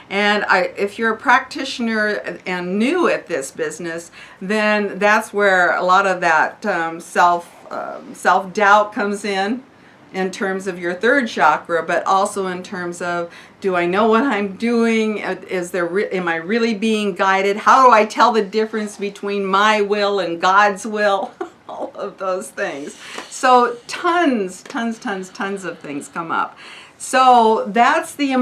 And if you're a practitioner and new at this business, then that's where a lot of that self-doubt comes in terms of your third chakra, but also in terms of, do I know what I'm doing? Am I really being guided? How do I tell the difference between my will and God's will? All of those things. So tons of things come up. So that's the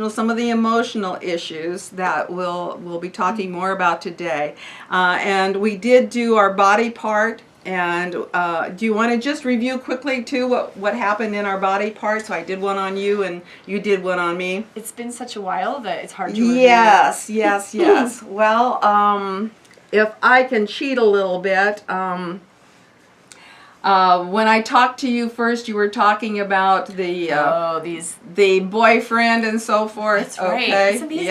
some of the emotional issues that we'll be talking more about today. And we did do our body part. And do you want to just review quickly too what happened in our body parts? So I did one on you and you did one on me. It's been such a while that it's hard to review. Yes. Well, if I can cheat a little bit, when I talked to you first, you were talking about the boyfriend and so forth. That's right. Okay. It's amazing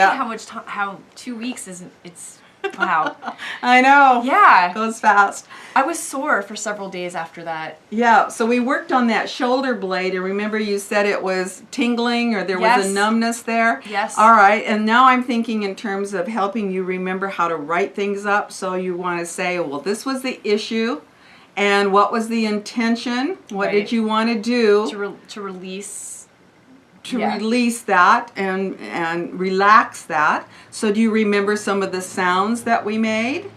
how 2 weeks isn't. It's wow. I know. Yeah. It goes fast. I was sore for several days after that. Yeah, so we worked on that shoulder blade, and remember you said it was tingling or there was a numbness there? Yes. All right, and now I'm thinking in terms of helping you remember how to write things up. So you want to say, well, this was the issue, and what was the intention? What did you want to do? To release. Release that and relax that. So do you remember some of the sounds that we made?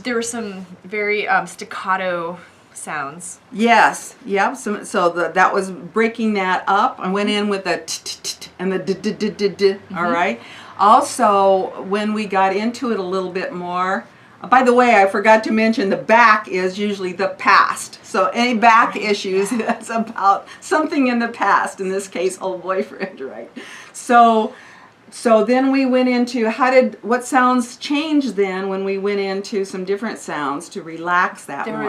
There were some very staccato sounds. Yes, yep. So that was breaking that up. I went in with the t and the d. All right. Also, when we got into it a little bit more. By the way, I forgot to mention the back is usually the past. So any back issues, that's about something in the past. In this case, old boyfriend, right? So then we went into what sounds changed then when we went into some different sounds to relax that more. There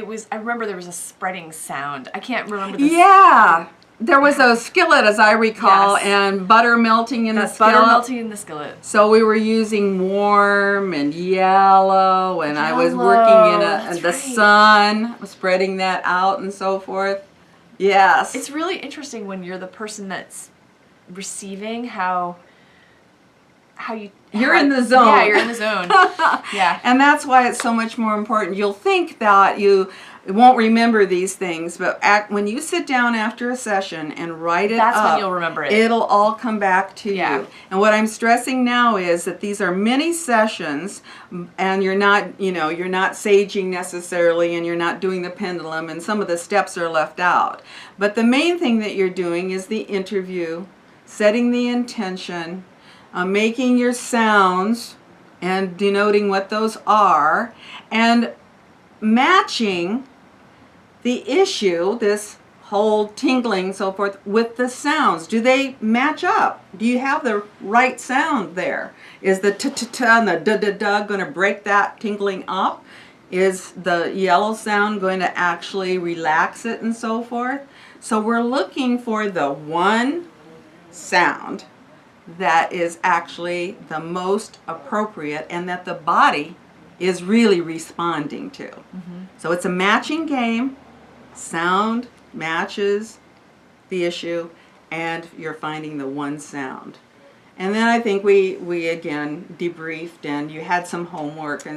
was I remember there was a spreading sound. I can't remember the Yeah. There was a skillet, as I recall, and butter melting in the skillet. Butter melting in the skillet. So we were using warm and yellow, and I was working in the sun, spreading that out and so forth. Yes. It's really interesting when you're the person that's receiving how you're in the zone. Yeah, you're in the zone. Yeah. And that's why it's so much more important. You'll think that you won't remember these things, but when you sit down after a session and write it that's up, when you'll remember it. It'll all come back to you. And what I'm stressing now is that these are mini sessions, and you're not saging necessarily, and you're not doing the pendulum, and some of the steps are left out. But the main thing that you're doing is the interview, setting the intention, making your sounds and denoting what those are, and matching the issue, this whole tingling, so forth, with the sounds. Do they match up? Do you have the right sound there? Is the t-t-t and the da-da-da going to break that tingling up? Is the yellow sound going to actually relax it and so forth? So we're looking for the one sound that is actually the most appropriate and that the body is really responding to. So it's a matching game. Sound matches the issue, and you're finding the one sound. And then I think we again debriefed, and you had some homework and